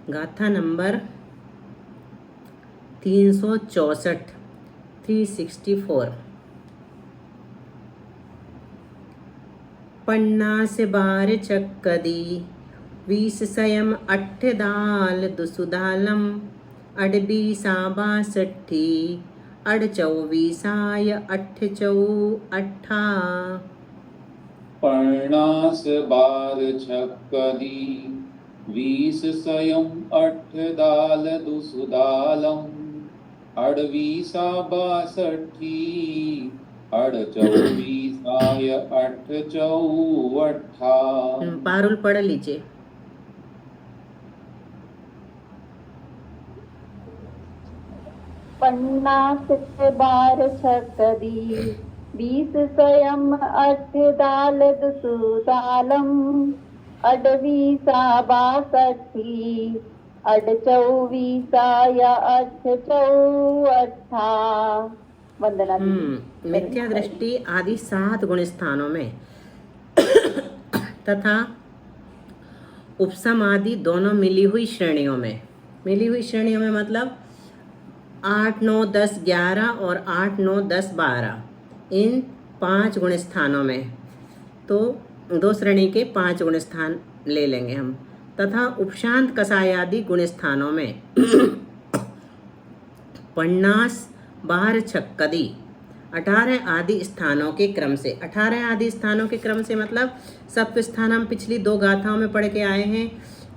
गाथा नंबर 364 364। पन्नास बार चक्कदी 20 सयम 8 दाल दुसुदालम अडबी साबा 60 अड 24 8 चौ 8। 50 बार छक्कदी 20 सयम 8 दाल दुसुदालम अडवीसा 62 अड 24 8 चौ 8। पारुल पढ़ लीजिए। 50 बार छक्कदी 20 सयम 8 दाल दुसुदालम अडवीसा 62 अड 24 8 चौ 8। वंदना दीदी। मिथ्या दृष्टि आदि 7 गुण स्थानों में तथा उपसम आदि दोनों मिली हुई श्रेणियों में मतलब 8 9 10 11 और 8 9 10 12 इन 5 गुण स्थानों में, तो 2 श्रेणी के 5 गुण स्थान ले लेंगे हम, तथा उपशांत कसाय आदि गुण स्थानों में 50 बार छक्कदी 18 आदि स्थानों के क्रम से। 18 आदि स्थानों के क्रम से मतलब सप्त स्थान हम पिछली 2 गाथाओं में पढ़ के आए हैं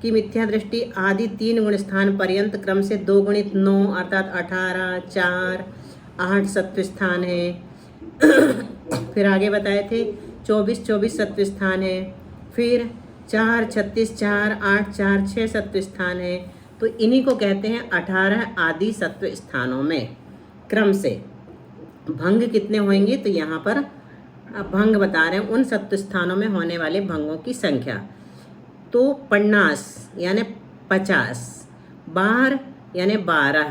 कि मिथ्या दृष्टि आदि 3 गुण स्थान पर्यंत क्रम से 2 गुणित 9 अर्थात 18 4 8 सत्व स्थान है। फिर आगे बताए थे 24 24 सत्व स्थान है। फिर 4 36 4 8 4 6 सत्व स्थान है। तो इन्हीं को कहते हैं 18 आदि सत्व स्थानों में क्रम से। भंग कितने होंगे, तो यहाँ पर भंग बता रहे हैं उन सत्व स्थानों में होने वाले भंगों की संख्या। तो 50 यानी 50, बार यानी 12,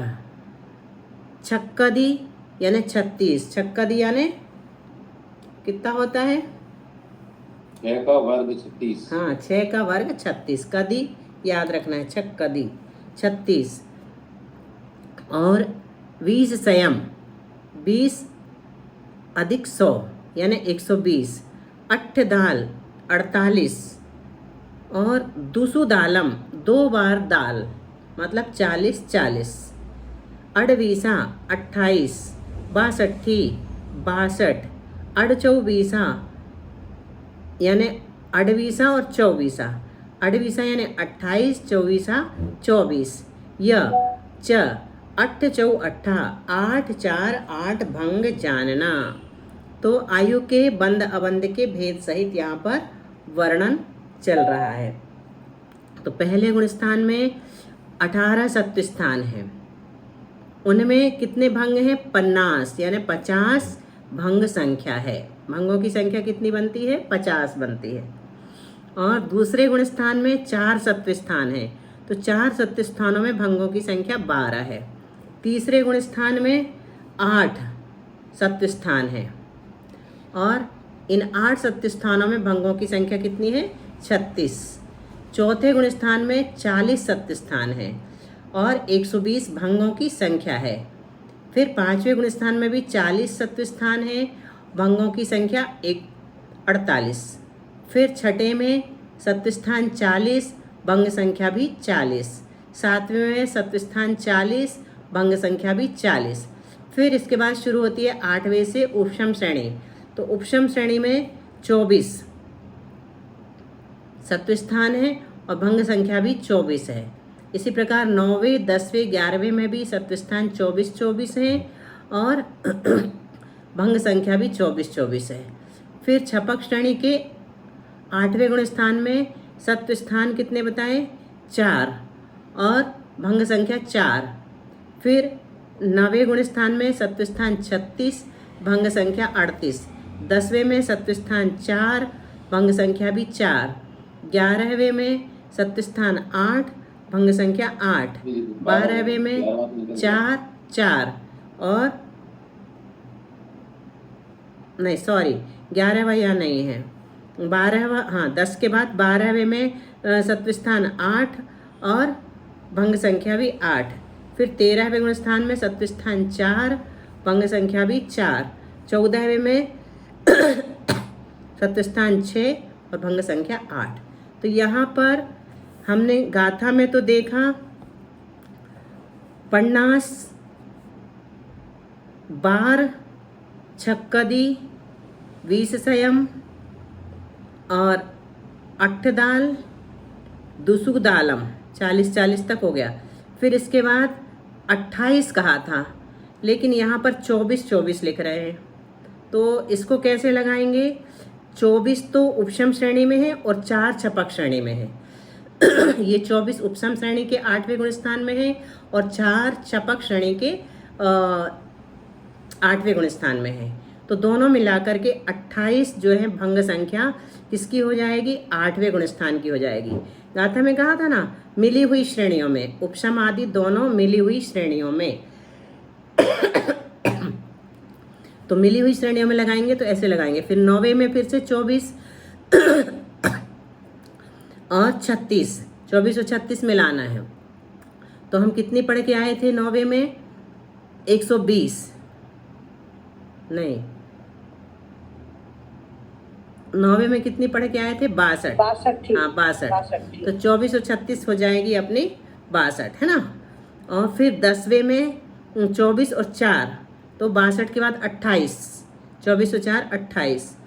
छक्कदी यानी 36। छक्कदी यानी कितना होता है? 6 का वर्ग 36। हाँ, 6 का वर्ग 36। कदी याद रखना है, छक्कदी 36। और 20 संयम 20 अधिक 100 यानी 120। 8 दाल 48 और दुसु दालम 2 बार दाल मतलब 40 40। अडवीसा 28 62 62। अड 24 यानी अडवीसा और 24। अडवीसा यानी 28 24 24। य च 8 चौ 8 8 4 8 भंग जानना। तो आयु के बंद अबंध के भेद सहित यहाँ पर वर्णन चल रहा है। तो पहले गुण स्थान में 18 सत्व स्थान है, उनमें कितने भंग हैं? 50 यानी 50 भंग संख्या है। भंगों की संख्या कितनी बनती है? 50 बनती है। और दूसरे गुण स्थान में 4 सत्व स्थान है, तो 4 सत्व स्थानों में भंगों की संख्या 12 है। तीसरे गुण स्थान में 8 सत्व स्थान है, और इन 8 सत्व स्थानों में भंगों की संख्या कितनी है? 36। चौथे गुण स्थान में 40 सत्व स्थान है और 120 भंगों की संख्या है। फिर पांचवें गुण स्थान में भी 40 सत्व स्थान है, भंगों की संख्या 48। फिर छठे में सत्व स्थान 40, भंग संख्या भी 40। सातवें में सत्व स्थान 40, भंग संख्या भी 40। फिर इसके बाद शुरू होती है 8वें से उपशम श्रेणी। तो उपशम श्रेणी में 24 सत्व स्थान है और भंग संख्या भी 24 है। इसी प्रकार 9वें 10वें 11वें में भी सत्व स्थान 24 24 है और भंग संख्या भी 24 24 है। फिर छपक श्रेणी के 8वें गुण स्थान में सत्व स्थान कितने बताएं? 4 और भंग संख्या 4। फिर 9वें गुण स्थान में सत्व स्थान 36, भंग संख्या 38। 10वें में सत्व स्थान 4, भंग संख्या भी 4। 11वें में सत्व स्थान 8, भंग संख्या 8। 12वें में 4 4 और नहीं सॉरी 11वां यहाँ नहीं है, 12वां, हाँ 10 के बाद 12वें में सत्व स्थान 8 और भंग संख्या भी 8। फिर 13वें गुण स्थान में सत्व स्थान 4, भंग संख्या भी 4। 14वें में सत्व स्थान 6 और भंग संख्या 8। तो यहाँ पर हमने गाथा में तो देखा 50 बार छक्कदी 20 संयम और 8 दाल दुसुक दालम 40 तक हो गया। फिर इसके बाद 28 कहा था, लेकिन यहाँ पर 24 लिख रहे हैं, तो इसको कैसे लगाएंगे? 24 तो उपशम श्रेणी में है और 4 छपक श्रेणी में है। ये 24 उपशम श्रेणी के 8वें गुण स्थान में है और 4 छपक श्रेणी के 8वें गुण स्थान में है। तो दोनों मिलाकर के 28 जो है भंग संख्या किसकी हो जाएगी? 8वें गुण स्थान की हो जाएगी। गाथा में कहा था ना, मिली हुई श्रेणियों में, उपशम आदि दोनों मिली हुई श्रेणियों में। तो मिली हुई श्रेणियों में लगाएंगे तो ऐसे लगाएंगे। फिर 9वें में फिर से 24 और 36, 24 और 36 मिलाना है। तो हम कितनी पढ़ के आए थे 9वें में? 120 नहीं, 9वें में कितनी पढ़ के आए थे? 62। हाँ 62। तो 24 और 36 हो जाएगी अपनी 62, है ना। और फिर 10वें में 24 और 4, तो 62 के बाद 28, 24 और 4 28।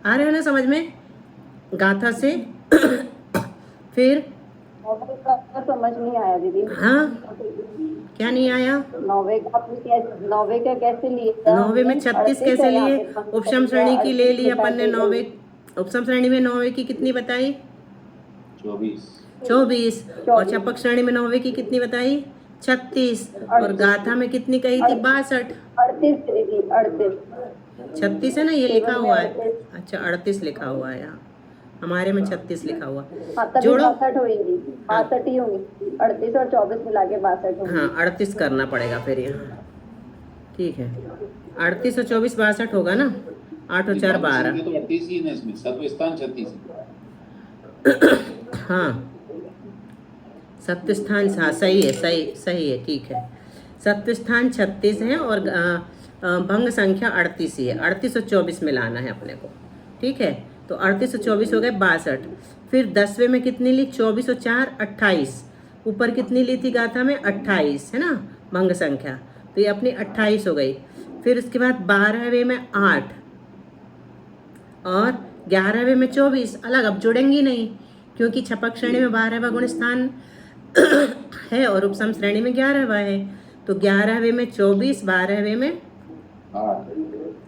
आ रहे हो ना समझ में गाथा से? फिर समझ नहीं आया दीदी। हाँ, क्या नहीं आया? 9वें का कैसे लिए? 9वें में 36 कैसे लिए? उपशम श्रेणी की ले ली अपन ने 9वें। उपशम श्रेणी में 9वें की कितनी बताई? 24। और छपक श्रेणी में 9वें की कितनी बताई? 36। और गाथा में कितनी कही थी? 62। 38 36 है ना, ये लिखा हुआ है। अच्छा 38 लिखा हुआ है यहाँ, हमारे में 36 लिखा हुआ। जोड़ो, 62 होंगी, 62 ही होंगी। 38 और 24 मिला के 62 होंगी। हाँ 38 करना पड़ेगा फिर यहाँ, ठीक है। 38 और 24 62 होगा ना। 8 और 4 12। तो 38 ही है इसमें, सत्व स्थान 36। हाँ सत्व स्थान, हाँ सही है, सही है, ठीक है। सत्व स्थान 36 है और भंग संख्या 38 ही है। 38 और 24 मिलाना है अपने को, ठीक है। तो 38 और 24 हो गए 62। फिर 10वें में कितनी ली? 24 और 4 28। ऊपर कितनी ली थी गाथा में? 28, है ना भंग संख्या। तो ये अपनी 28 हो गई। फिर उसके बाद 12वें में 8 और 11वें में 24। अलग अब जुड़ेंगी नहीं, क्योंकि छपक श्रेणी में 12वां गुण स्थान है और उपसम श्रेणी में 11वां है। तो 11वें में 24, 12वें में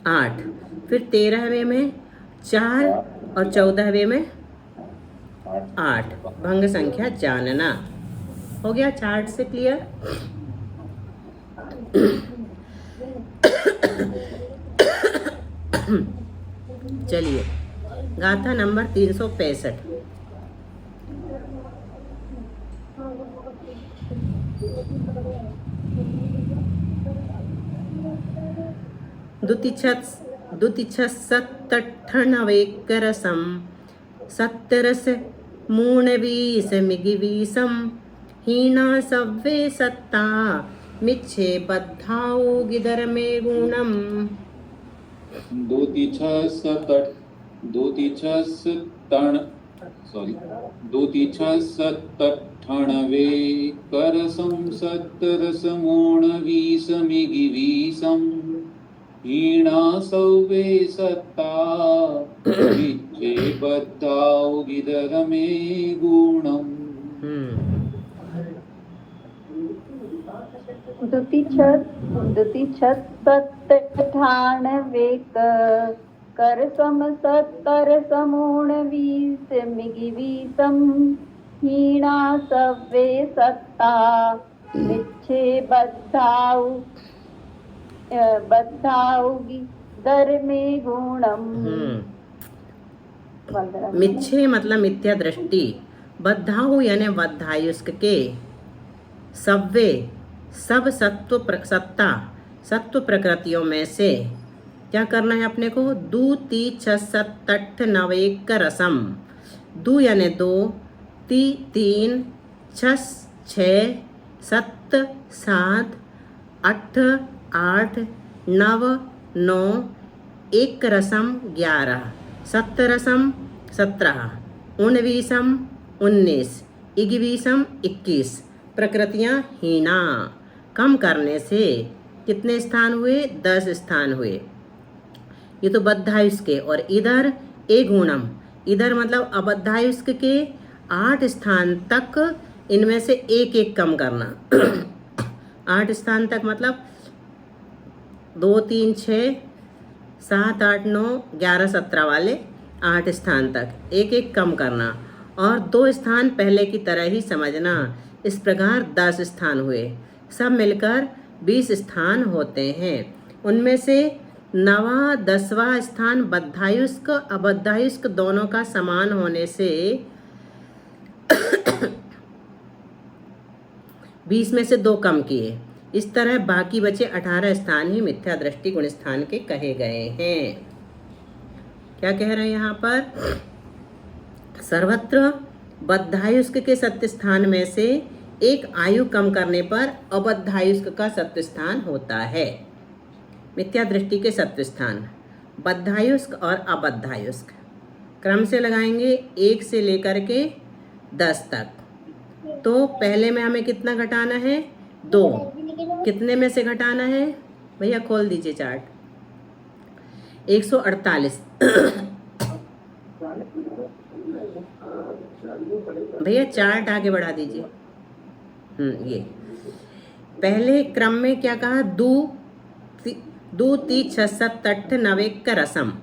8, फिर 13वें में 4 और 14वें में 8। भंग संख्या जानना। हो गया चार्ट से क्लियर? चलिए गाथा नंबर 365। द्युतिच्छत्तठ्ठणवेकरसं सत्तरस मूणवीस मिगिवीसं हीना सव्वे सत्ता मिच्छे बद्धाऊ गिदर में गुणम। 2 करसं सत्तरसमोणवीसमिगिवीसं हीना सौवे सत्ता मिच्छे बद्धाऊ गिदर में गुणम। द्युतिच्छत्तठ्ठणवेक करसम सत्तरसमोणवीस मिगिवीसं हीना सव्वे सत्ता मिच्छे बद्धाऊगी दर में गुणम। मिच्छे मतलब मिथ्या दृष्टि, बद्धाऊ यानी बद्धायुष्क के, सव्वे सब सत्ता सत्व प्रकृतियों में से क्या करना है अपने को? 2 यानी 2, 3 6 सत्त, सात, अठ, आठ, नव, नौ, एक रसम 11, सप्तरसम 17, उनवीसम 19, इक्कीसम 21। प्रकृतियाँ हीना। कम करने से कितने स्थान हुए? 10 स्थान हुए। ये तो बद्धायुष्क के। और इधर ए गुणम, इधर मतलब अबद्धायुष्क के 8 स्थान तक इनमें से एक एक कम करना। 8 स्थान तक मतलब 2, 3, 6, 7, 8, 9, 11, 17 वाले 8 स्थान तक एक एक कम करना और 2 स्थान पहले की तरह ही समझना। इस प्रकार 10 स्थान हुए। सब मिलकर 20 स्थान होते हैं। उनमें से 9वां 10वां स्थान बद्धायुष्क अबद्धायुष्क दोनों का समान होने से 20 में से 2 कम किए। इस तरह बाकी बचे 18 स्थान ही मिथ्या दृष्टि गुण स्थान के कहे गए हैं। क्या कह रहे हैं यहाँ पर? सर्वत्र बद्धायुष्क के सत्य स्थान में से एक आयु कम करने पर अबद्धायुष्क का सत्य स्थान होता है। मिथ्या दृष्टि के सत्य स्थान बद्धायुष्क और अबद्धायुष्क क्रम से लगाएंगे 1 से लेकर के 10 तक। तो पहले में हमें कितना घटाना है? 2। कितने में से घटाना है? भैया खोल दीजिए चार्ट। 148। भैया चार्ट आगे बढ़ा दीजिए। ये पहले क्रम में क्या कहा? 2, 3, 6, 7, 8, 9 का रसम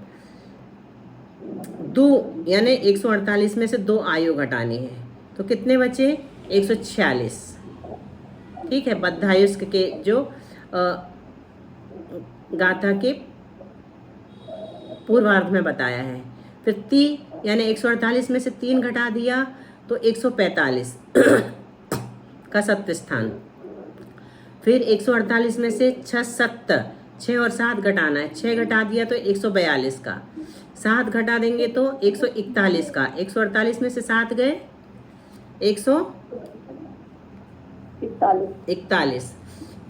2 यानी 148 में से 2 आयु घटानी है। तो कितने बचे? 146। ठीक है, बद्धायुष्क के जो गाथा के पूर्वार्ध में बताया है। फिर 3 यानी 148 में से 3 घटा दिया तो 145 का सत्य स्थान। फिर 148 में से 6, 7, 6 और 7 घटाना है। 6 घटा दिया तो 142 का। 7 घटा देंगे तो 141 का। 148 में से 7 गए 141।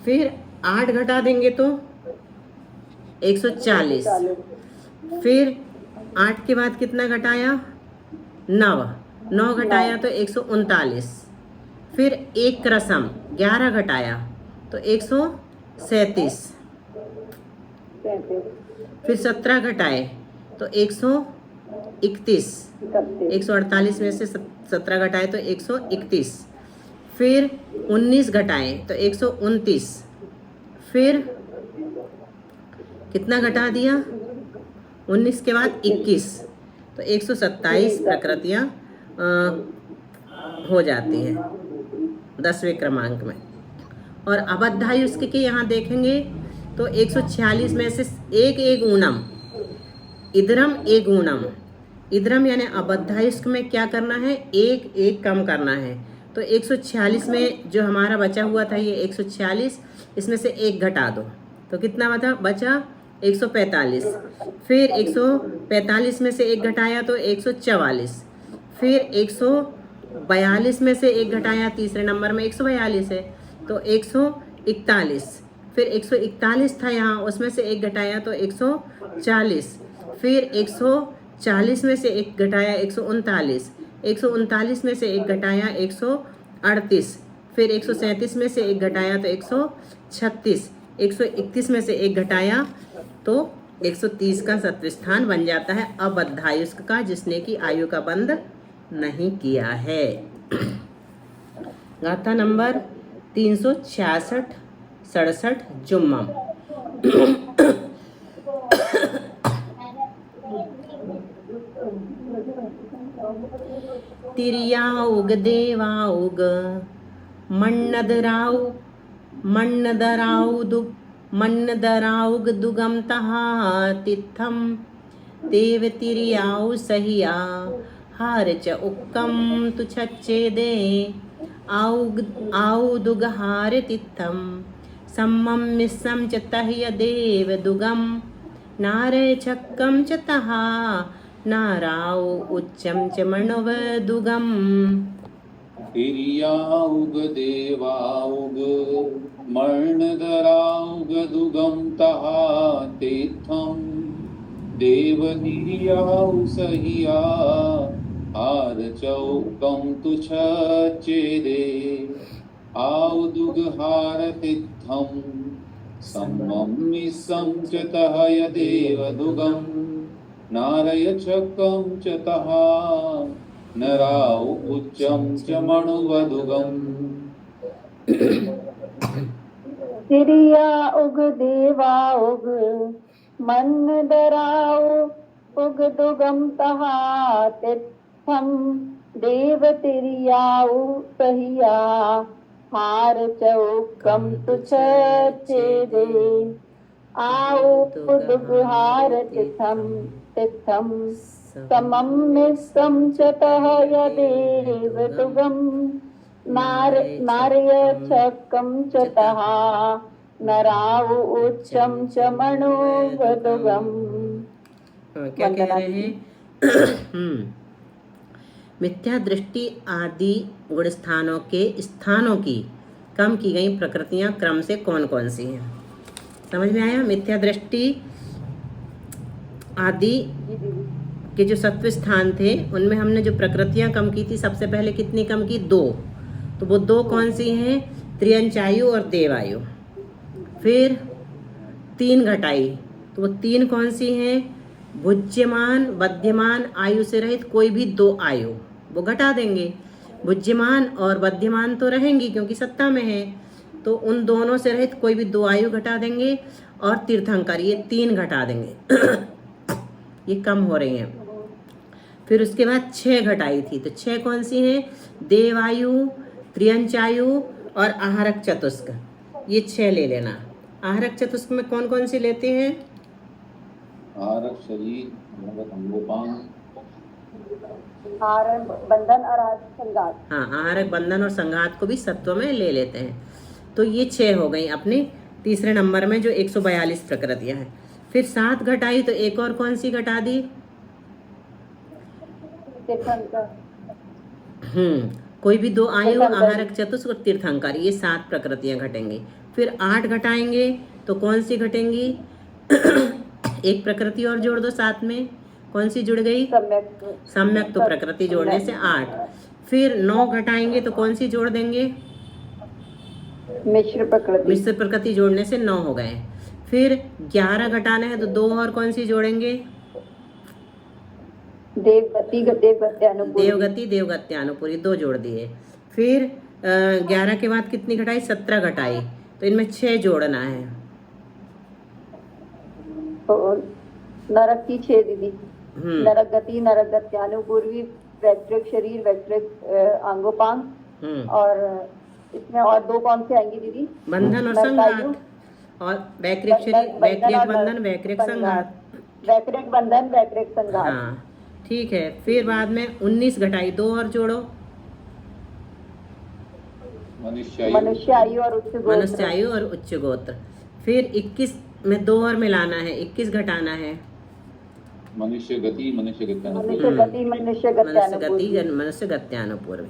फिर 8 घटा देंगे तो 140। फिर 8 के बाद कितना घटाया? 9 घटाया तो 139। फिर एक रसम 11 घटाया तो 137। फिर 17 घटाए तो 131। 148 में से 17 घटाए तो 131। फिर 19 घटाए तो 129। फिर कितना घटा दिया? 19 के बाद 21 तो 127 प्रकृतियाँ हो जाती हैं 10वें क्रमांक में। और अबद्धायुष्क के यहाँ देखेंगे तो 146 में से एक ऊणम इधरम एक ऊणम। इधरम यानी अबद्धायुष्क में क्या करना है? एक कम करना है। तो 146 में जो हमारा बचा हुआ था ये 146, इसमें से 1 घटा दो तो कितना बचा? 145। फिर 145 में से 1 घटाया तो 144। फिर 142 में से 1 घटाया, तीसरे नंबर में 142 है तो 141। फिर 141 था यहाँ, उसमें से 1 घटाया तो 140। फिर 140 में से 1 घटाया 139। 139 में से 1 घटाया 138। फिर 137 में से 1 घटाया तो 136। 131 में से 1 घटाया तो 130 का सत्य स्थान बन जाता है अबद्धायुष्क का, जिसने की आयु का बंध नहीं किया है। गाथा नंबर 366 67 जुम्मम। तिरियाउग देवाउग मन्नदराउग दुगम तहा तिथम देव तिरियाउ सहिया हार च उक्कम तु छच्चे दे आउ दुगहार तिथम सम्मम मिस्सम च तह्य देव दुगम नारे छक्कम च तहा नाराउ उच्चम च मणव दुगम। तिरियाउग देवाउग मर्णधराउगदुगम तहा तीर्थम देवनिर्याउ सहिया हार चौकम तुछ चेदे आउदुगहार तीर्थम सम्मम मिस्सं च तह यदेवदुगम नारय चकम च तहा नराउ उच्चम च मणुवदुगम तिरिया उग देवा उग मन दराओ उग दुगम तहा तिथम देव तिरियाऊ सहिया हार चौकम तुछ चेदे आओ दुगहार तिथम तिथम समम मिस्सं च तह यदेव दुगम नार्य चकम च तहा नराव उच्चम च मणुवदुगम। क्या कह रहे हैं? मिथ्या दृष्टि आदि गुण स्थानों की कम की गई प्रकृतियां क्रम से कौन कौन सी हैं? समझ में आया? मिथ्या दृष्टि आदि के जो सत्व स्थान थे उनमें हमने जो प्रकृतियां कम की थी, सबसे पहले कितनी कम की? 2। तो वो 2 कौन सी हैं? त्रियंचायु और देवायु। फिर 3 घटाई, तो वो 3 कौन सी हैं? भुज्यमान, बध्यमान, आयु से रहित कोई भी 2 आयु, वो घटा देंगे। भुज्यमान और बध्यमान तो रहेंगी क्योंकि सत्ता में है, तो उन दोनों से रहित कोई भी 2 आयु घटा देंगे। और तीर्थंकर, ये 3 घटा देंगे। ये कम हो रही हैं। फिर उसके बाद 6 घटाई थी, तो 6 कौन सी हैं? देवायु, त्रियंचायु और आहारक चतुष्क। ये 6 ले लेना। आहारक चतुष्क में कौन कौन सी लेते हैं? आहारक शरीर, अंगोपांग, आहार बंधन और संघात। हाँ, आहारक बंधन और संघात को भी सत्व में ले लेते हैं। तो ये 6 हो गई अपने तीसरे नंबर में, जो 142 प्रकृतियां हैं। फिर 7 घटाई, तो एक और कौन सी घटा दी? कोई भी 2 आयु, आहारक चतुष्क और तीर्थंकर, ये 7 प्रकृतियां घटेंगी। फिर 8 घटाएंगे, तो कौन सी घटेंगी? एक प्रकृति और जोड़ दो साथ में, कौन सी जुड़ गई? सम्यक तो प्रकृति जोड़ने से 8। फिर 9 घटाएंगे, तो कौन सी जोड़ देंगे? मिश्र प्रकृति जोड़ने से 9 हो गए। फिर 11 घटाने हैं, तो 2 और कौन सी जोड़ेंगे? देवगति देवगत्यानुपूरी 2 जोड़ दिए। फिर 11 के बाद कितनी घटाई? 17 घटाई, तो इनमें 6 जोड़ना है। तो नरक की 6 दीदी। नरक गति, नरक गत्यानुपूर्वी, वैक्रिक शरीर, वैक्रिक अंगोपांग, और इसमें और 2 कौन से आएंगी दीदी? बंधन और संघात। और वैक्रिक शरीर, वैक्रिक बंधन, वैक्रिक संघात। वैक्रिक बंधन, वैक्रिक संघात। हाँ, ठीक है। फिर बाद में 19 घटाई, 2 और जोड़ो। मनुष्यायु और उच्च गोत्र। फिर 21 में 2 और मिलाना है, 21 घटाना है। मनुष्य गति, मनुष्य गत्यानुपूर्व।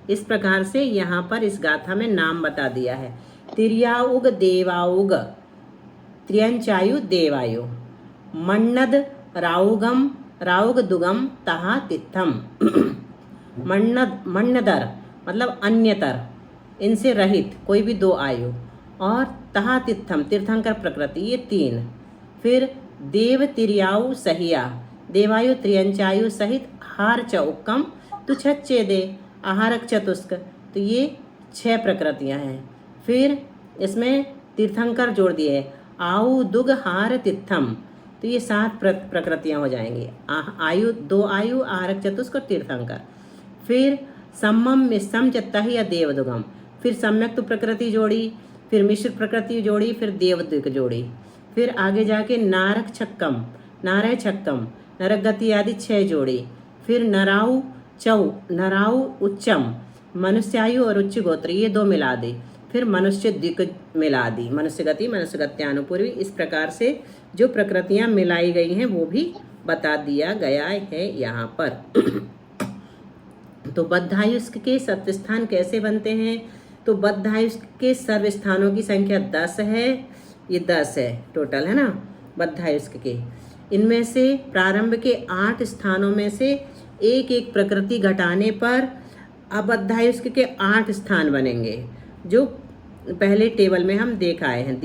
इस प्रकार से यहाँ पर इस गाथा में नाम बता दिया है। तिर्याउग देवाउग, त्रियंचायु देवायु, मन्नद राउगम, राउग दुगम तहा तिथम। मन्नदर मतलब अन्यतर, इनसे रहित कोई भी 2 आयु, और तहा तिथम तीर्थंकर प्रकृति, ये 3। फिर देव तिर्याउ सहिया, देवायु त्रियंचायु सहित हार चौकम तुच्छे दे, आहारक चतुष्क, तो ये 6 प्रकृतियां हैं। फिर इसमें तीर्थंकर जोड़ दिए, आउ दुग हार तिथम, तो ये 7 प्रकृतियां हो जाएंगी। आयु 2 आयु, आहारक चतुष्क और तीर्थंकर। फिर सम्मम मिश्रम चत्ता या देवदुगम, फिर सम्यक तो प्रकृति जोड़ी, फिर मिश्र प्रकृति जोड़ी, फिर देवद्विक जोड़ी। फिर आगे जाके नारक छक्कम, नारय छक्कम, नरक गति आदि 6 जोड़ी। फिर नराउ चौ, नराउ उच्चम, मनुष्यायु और उच्च गोत्र, ये 2 मिला दी। फिर मनुष्य द्विक मिला दी, मनुष्य गति, मनुष्य गत्यानुपूर्वी। इस प्रकार से जो प्रकृतियां मिलाई गई हैं वो भी बता दिया गया है यहाँ पर। तो बद्धायुष्क के सत्वस्थान कैसे बनते हैं? तो बद्धायुष्क के सर्व स्थानों की संख्या 10 है, ये 10 है टोटल, है ना बद्धायुष्क के। इनमें से प्रारंभ के 8 स्थानों में से एक एक प्रकृति घटाने पर अबद्धायुष्क के 8 स्थान बनेंगे, जो पहले टेबल में हम देख आए हैं,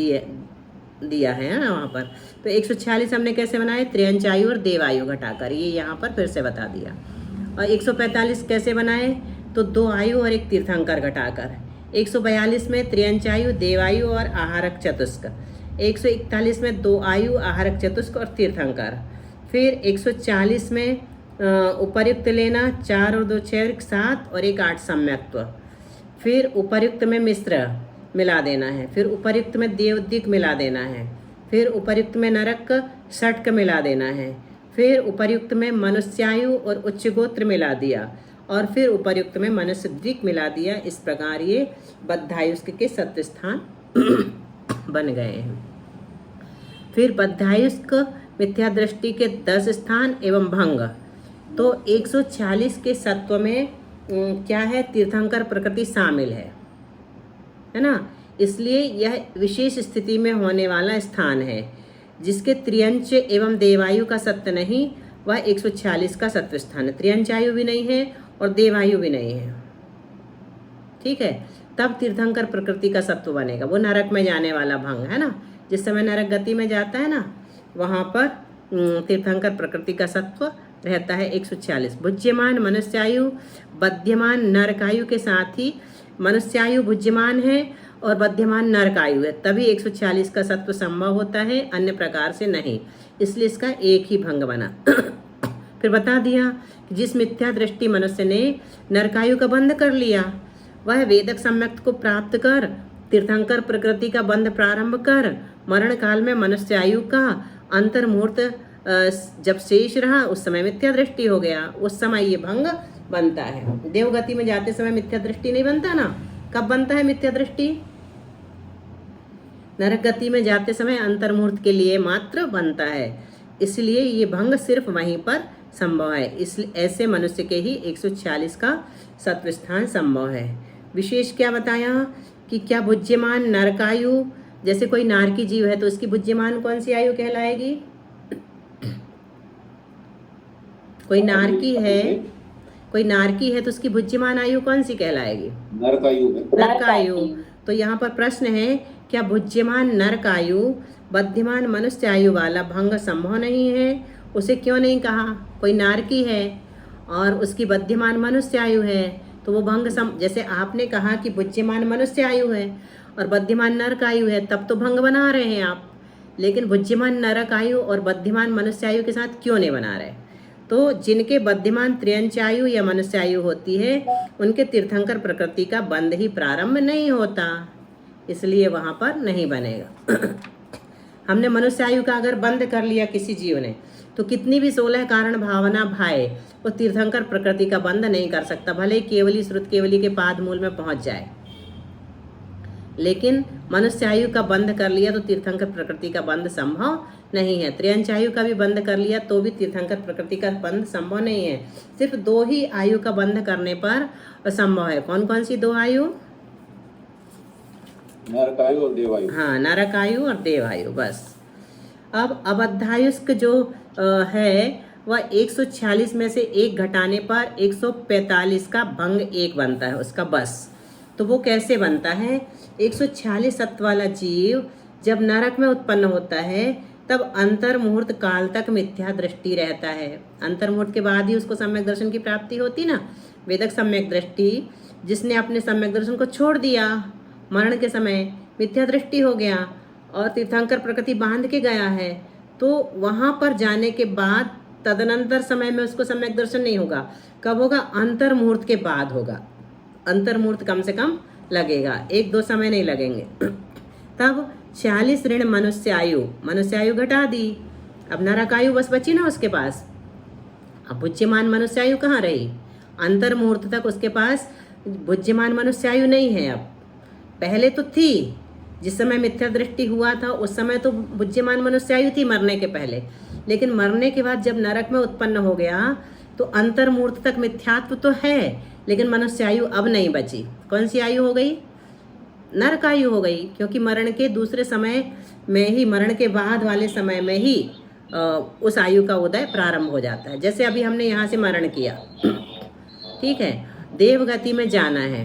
दिया है ना वहाँ पर। तो 146 हमने कैसे बनाए, त्रियंचायु और देवायु घटाकर, ये यहाँ पर फिर से बता दिया। और 145 कैसे बनाए, तो 2 आयु और 1 तीर्थंकर घटाकर। 142 में त्रियंचायु, देवायु और आहारक चतुष्क। 141 में 2 आयु, आहारक चतुष्क और तीर्थंकर। फिर 140 में उपर्युक्त लेना, 4 और 2 6 7 और 1 8 सम्यक्त्व। फिर उपर्युक्त में मिश्र मिला देना है, फिर उपर्युक्त में देवदिक मिला देना है, फिर उपर्युक्त में नरक षटक मिला देना है, फिर उपर्युक्त में मनुष्यायु और उच्च गोत्र मिला दिया, और फिर उपर्युक्त में मनुष्य द्विक मिला दिया। इस प्रकार ये बद्धायुष्क के 7 स्थान बन गए हैं। फिर बद्धायुष्क मिथ्या दृष्टि के 10 स्थान एवं भंग। तो 140 के सत्व में क्या है, तीर्थंकर प्रकृति शामिल है ना, इसलिए यह विशेष स्थिति में होने वाला स्थान है। जिसके त्रियंच एवं देवायु का सत्व नहीं, वह 140 का सत्व स्थान है। त्रियंचायु भी नहीं है और देवायु भी नहीं है, ठीक है। तब तीर्थंकर प्रकृति का सत्व बनेगा, वो नरक में जाने वाला भंग है ना। जिस समय नरक गति में जाता है ना, वहाँ पर तीर्थंकर प्रकृति का सत्व रहता है 140। भुज्यमान मनुष्यायु बध्यमान नरकायु के साथ ही मनुष्यायु भुज्यमान है और बध्यमान नरकायु है, तभी 140 का सत्व संभव होता है, अन्य प्रकार से नहीं। इसलिए इसका एक ही भंग बना। फिर बता दिया कि जिस मिथ्या दृष्टि मनुष्य ने नरकायु का बंध कर लिया, वह वेदक सम्यक्त को प्राप्त कर तीर्थंकर प्रकृति का बंध प्रारंभ कर मरण काल में मनुष्यायु का अंतर्मुहूर्त जब शेष रहा, उस समय मिथ्या दृष्टि हो गया, उस समय ये भंग बनता है। देवगति में जाते समय मिथ्या दृष्टि नहीं बनता ना, कब बनता है मिथ्या दृष्टि, नरक गति में जाते समय अंतर्मुहूर्त के लिए मात्र बनता है, इसलिए ये भंग सिर्फ वहीं पर संभव है। इसलिए ऐसे मनुष्य के ही 140 का सत्व स्थान संभव है। विशेष क्या बताया कि क्या भुज्यमान नरकायु, जैसे कोई नारकी जीव है तो उसकी भुज्यमान कौन सी आयु कहलाएगी, कोई नारकी है तो उसकी भुज्यमान आयु कौन सी कहलाएगी, नरकायु। तो यहाँ पर प्रश्न है, क्या भुज्यमान नरकायु बध्यमान मनुष्य आयु वाला भंग संभव नहीं है, उसे क्यों नहीं कहा। कोई नारकी है और उसकी बध्यमान मनुष्य आयु है, तो वो भंग जैसे आपने कहा कि भुज्यमान मनुष्य आयु है और बध्यमान नरक आयु है, तब तो भंग बना रहे हैं आप, लेकिन भुज्यमान नरक आयु और बध्यमान मनुष्य आयु के साथ क्यों नहीं बना रहे। तो जिनके बध्यमान त्रियंचायु या मनुष्यायु होती है, उनके तीर्थंकर प्रकृति का बंध ही प्रारंभ नहीं होता, इसलिए वहाँ पर नहीं बनेगा। हमने मनुष्यायु का अगर बंद कर लिया किसी जीव ने, तो कितनी भी 16 कारण भावना भाए, वो तीर्थंकर प्रकृति का बंध नहीं कर सकता, भले ही केवली श्रुत केवली के पाद मूल में पहुँच जाए। लेकिन मनुष्यायु का बंध कर लिया तो तीर्थंकर प्रकृति का बंध संभव नहीं है। त्रियंचायु का भी बंध कर लिया तो भी तीर्थंकर प्रकृति का बंध संभव नहीं है। सिर्फ 2 ही आयु का बंध करने पर संभव है। कौन कौन सी 2 आयु, नरकायु और देवायु। हाँ, नरकायु और देवायु, बस। अब अबद्धायुष्क जो है वह 146 में से 1 घटाने पर 145 का भंग 1 बनता है उसका, बस। तो वो कैसे बनता है, 146 सत्व वाला जीव जब नरक में उत्पन्न होता है तब अंतर मुहूर्त काल तक मिथ्या दृष्टि रहता है। अंतर मुहूर्त के बाद ही उसको सम्यक दर्शन की प्राप्ति होती ना, वेदक सम्यक दृष्टि। जिसने अपने सम्यक दर्शन को छोड़ दिया, मरण के समय मिथ्या दृष्टि हो गया और तीर्थंकर प्रकृति बांध के गया है, तो वहाँ पर जाने के बाद तदनंतर समय में उसको सम्यक दर्शन नहीं होगा। कब होगा, अंतर मुहूर्त के बाद होगा। अंतर मुहूर्त कम से कम लगेगा, 1-2 समय नहीं लगेंगे। तब 40 ऋण मनुष्य आयु घटा दी, अब नरक आयु बस बची ना उसके पास। अब भुज्यमान मनुष्य आयु कहाँ रही, अंतर मुहूर्त तक उसके पास भुज्यमान मनुष्य आयु नहीं है। अब पहले तो थी, जिस समय मिथ्या दृष्टि हुआ था उस समय तो भुज्यमान मनुष्य आयु थी मरने के पहले, लेकिन मरने के बाद जब नरक में उत्पन्न हो गया तो अंतर मुहूर्त तक मिथ्यात्व तो है, लेकिन मनुष्य आयु अब नहीं बची। कौन सी आयु हो गई, नरक आयु हो गई, क्योंकि मरण के दूसरे समय में ही, मरण के बाद वाले समय में ही उस आयु का उदय प्रारंभ हो जाता है। जैसे अभी हमने यहाँ से मरण किया, ठीक है, देवगति में जाना है,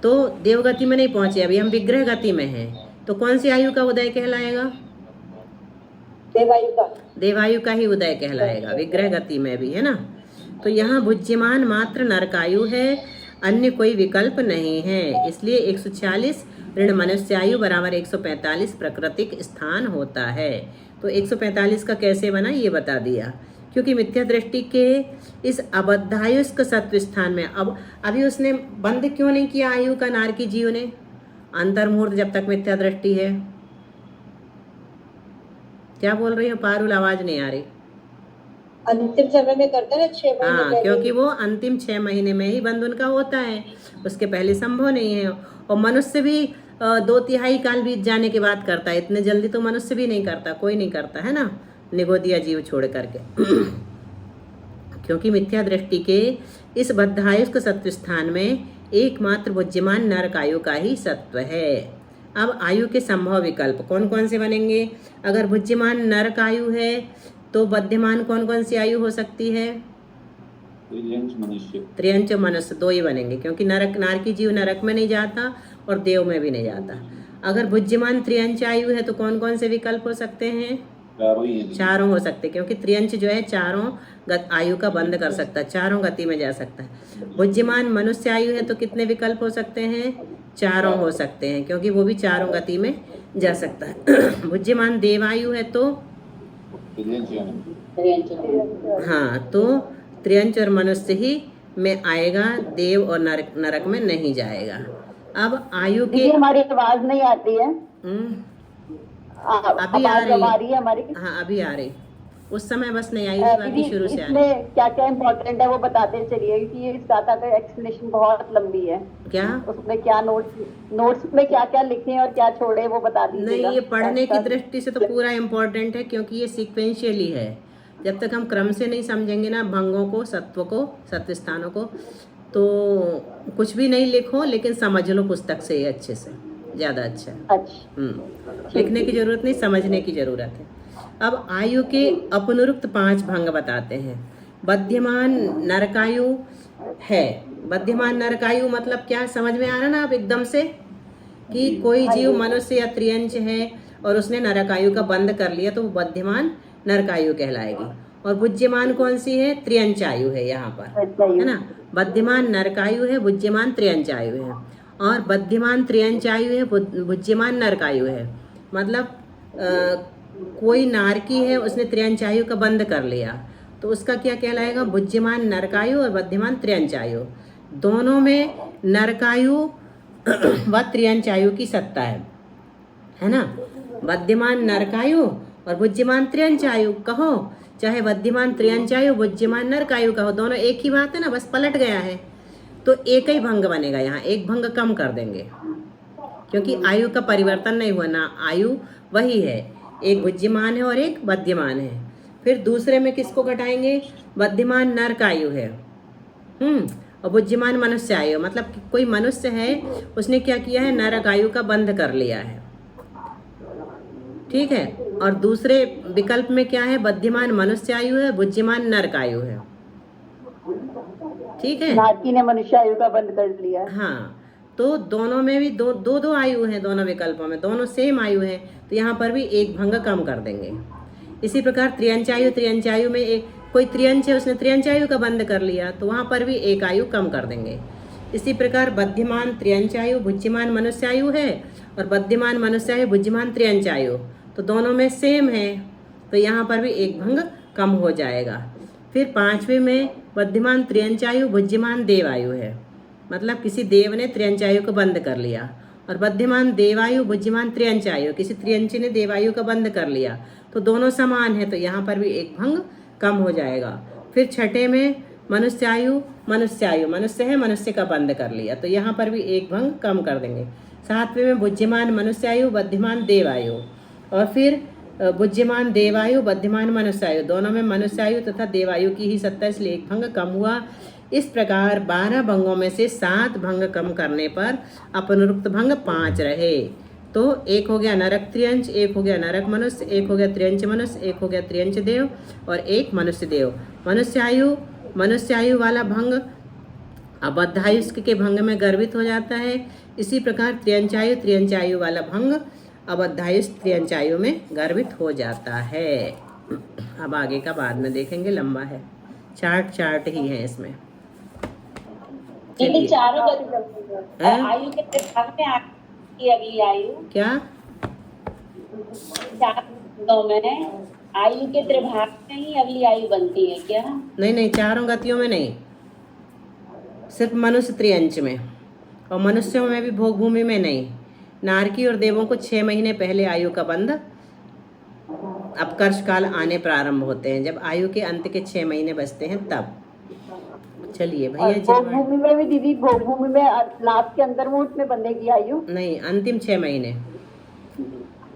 तो देवगति में नहीं पहुंचे, अभी हम विग्रह गति में हैं, तो कौन सी आयु का उदय कहलाएगा? देवायु का। देवायु का ही उदय कहलाएगा, विग्रह गति में भी, है ना। तो यहाँ बुद्धिमान मात्र नरकायु है, अन्य कोई विकल्प नहीं है। इसलिए 146 ऋण मनुष्यायु बराबर 145 प्राकृतिक स्थान होता है। तो 145 का कैसे बना ये बता दिया, क्योंकि मिथ्या दृष्टि के इस अबद्धायुष्क सत्व स्थान में, अब अभी उसने बंद क्यों नहीं किया आयु का नारकी जीव ने? अंतर्मुहूर्त जब तक मिथ्या दृष्टि है। क्या बोल रही हो पारुल, आवाज नहीं आ रही। अंतिम समय में करते हैं 6 महीने हाँ, पहले। क्योंकि वो अंतिम 6 महीने में ही बंध उनका होता है, उसके पहले संभव नहीं है। और मनुष्य भी 2/3 काल बीत जाने के बाद करता है, इतने जल्दी तो मनुष्य भी नहीं करता, कोई नहीं करता है ना, निगोदिया जीव छोड़ करके। क्योंकि मिथ्या दृष्टि के इस बद्धायुष्क सत्व स्थान में एकमात्र बुद्धिमान नरक आयु का ही सत्व है। अब आयु के संभव विकल्प कौन कौन से बनेंगे? अगर बुद्धिमान नरक आयु है तो बद्धिमान कौन कौन सी आयु हो सकती है? त्रियंच मनुष्य। त्रियंच मनुष्य, 2 ही बनेंगे, क्योंकि नरक, नारकी जीव नरक में नहीं जाता और देव में भी नहीं जाता। अगर बुद्धिमान त्रियंच आयु है तो कौन कौन से विकल्प हो सकते हैं? चारों हो सकते, क्योंकि त्रियंच जो है चारों आयु का बंद कर सकता है, चारों गति में जा सकता है। बुद्धिमान मनुष्य आयु है तो कितने विकल्प हो सकते हैं? चारों हो सकते हैं, क्योंकि वो भी चारों गति में जा सकता है। बुद्धिमान देवायु है तो हाँ, तो त्रियंच और मनुष्य ही में आएगा, देव और नरक में नहीं जाएगा। अब आयु के, हमारी आवाज नहीं आती है। अभी आ रही है हमारी। हाँ, अभी आ रही, उस समय बस नहीं आई, बाकी शुरू से आ रही। इसमें क्या क्या इम्पोर्टेंट है वो बताते चलिए, क्योंकि ये इस डाटा का एक्सप्लेनेशन बहुत लंबी है। क्या उसमें क्या नोट्स में क्या क्या लिखे और क्या छोड़े वो बता दीजिएगा। नहीं, ये पढ़ने की दृष्टि से तो पूरा इम्पोर्टेंट है, क्योंकि ये सीक्वेंशियली है। जब तक हम क्रम से नहीं समझेंगे ना भंगों को, सत्व को, सत्व स्थानों को, तो कुछ भी नहीं लिखो, लेकिन समझ लो पुस्तक से अच्छे से, ज़्यादा अच्छा है। अच्छा, लिखने की जरूरत नहीं, समझने की जरूरत है। अब आयु के अपनुरुक्त 5 भंग बताते हैं। बद्यमान नरकायु है, बद्यमान नरकायु मतलब क्या, समझ में आ रहा ना आप एकदम से, कि कोई जीव मनुष्य या त्रियंच है और उसने नरकायु का बंद कर लिया तो वो बद्यमान नरकायु कहलाएगी। और बुद्धिमान कौन सी है? त्रियंच आयु है यहाँ पर, है ना। बद्यमान नरकायु है, बुद्धिमान त्रियंच आयु है, और बद्धिमान त्रियंच आयु है, बुद्धिमान नरकायु है। मतलब कोई नारकी है, उसने त्रियंच आयु का बंद कर लिया तो उसका क्या कहलाएगा? बुद्धिमान नरकायु और बुद्धिमान त्रियंच आयु। दोनों में नरकायु व त्रियंच आयु की सत्ता है ना। बुद्धिमान नरकायु और बुद्धिमान त्रियंच आयु कहो, चाहे बुद्धिमान त्रियंच आयु बुद्धिमान नरकायु कहो, दोनों एक ही बात है ना, बस पलट गया है। तो एक ही भंग बनेगा, यहाँ एक भंग कम कर देंगे, क्योंकि आयु का परिवर्तन नहीं हुआ ना, आयु वही है, एक बुद्धिमान है और एक बद्धिमान है। फिर दूसरे में किसको घटाएंगे? बुद्धिमान नरकायु है, और बुद्धिमान मनुष्य आयु, मतलब कोई मनुष्य है, उसने क्या किया है? नरक आयु का बंद कर लिया है, ठीक है। और दूसरे विकल्प में क्या है? बुद्धिमान मनुष्य आयु है, बुद्धिमान नरक आयु है, ठीक है। नारकी ने मनुष्य आयु का बंद कर लिया। हाँ, तो दोनों में भी दो आयु हैं, दोनों विकल्पों में दोनों सेम आयु है, तो यहाँ पर भी एक भंग कम कर देंगे। इसी प्रकार त्रियंच आयु में एक कोई त्रियंच है, उसने त्रियंच आयु का बंद कर लिया तो वहाँ पर भी एक आयु कम कर देंगे। इसी प्रकार बुद्धिमान त्रियंच आयु बुद्धिमान मनुष्य आयु है, और बुद्धिमान मनुष्य आयु बुद्धिमान त्रियंच आयु, तो दोनों में सेम है, तो यहाँ पर भी एक भंग कम हो जाएगा। फिर 5वें में बुद्धिमान त्रियंच आयु बुद्धिमान देवायु है, मतलब किसी देव ने त्रियंच आयु को बंद कर लिया, और बुद्धिमान देवायु बुद्धिमान त्रियंच आयु, किसी त्रियंच ने देवायु का बंद कर लिया, तो दोनों समान है, तो यहाँ पर भी एक भंग कम हो जाएगा। फिर 6ठे में मनुष्य आयु मनुष्य है, मनुष्य का बंद कर लिया, तो यहाँ पर भी एक भंग कम कर देंगे। 7वें में बुद्धिमान मनुष्य आयु बुद्धिमान देवायु, और फिर बुद्धिमान देवायु बुद्धिमान मनुष्य आयु, दोनों में मनुष्य आयु तथा देवायु की ही सत्ता, इसलिए एक भंग कम हुआ। इस प्रकार 12 भंगों में से 7 भंग कम करने पर अपनुक्त भंग 5 रहे। तो एक हो गया नरक त्रियंच, एक हो गया नरक मनुष्य, एक हो गया त्रियंच मनुष्य, एक हो गया त्रियंच देव और एक मनुष्य देव। मनुष्य आयु वाला भंग अबद्धायुष्क के भंग में गर्भित हो जाता है। इसी प्रकार त्रियंचायु वाला भंग अबद्धायुष त्रियंचायु में गर्भित हो जाता है। अब आगे का बाद में देखेंगे, लंबा है, चार्ट ही है इसमें। दीदी चलिए, चारों हैं? आयु के प्रभाव में की अगली आयु क्या? 4 गतियों में आयु के प्रभाव में ही अगली आयु बनती है क्या? नहीं, चारों गतियों में नहीं, सिर्फ मनुष्य त्रियंच में, और मनुष्यों में भी भोग भूमि में नहीं। नारकी और देवों को 6 महीने पहले आयु का बंध अपकर्ष काल आने प्रारंभ होते हैं, जब आयु के अंत के 6 महीने बचते हैं तब। चलिए भैया जी, भोग भूमि में भी दीदी, भोग भूमि में लास्ट के अंदर मुहूर्त में बंधेगी आयु? नहीं, अंतिम 6 महीने।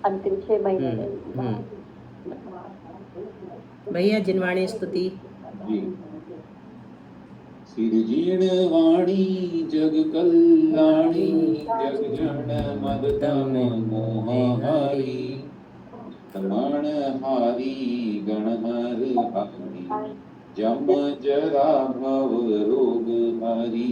अंतिम 6 महीने में। भैया जिनवाणी स्तुति। जी। सिरजीण वाणी जग कल्याणी, जग जन मद तम मोहारी, तमण हारी गणहर हारी, जम जरा भव रोग हरी।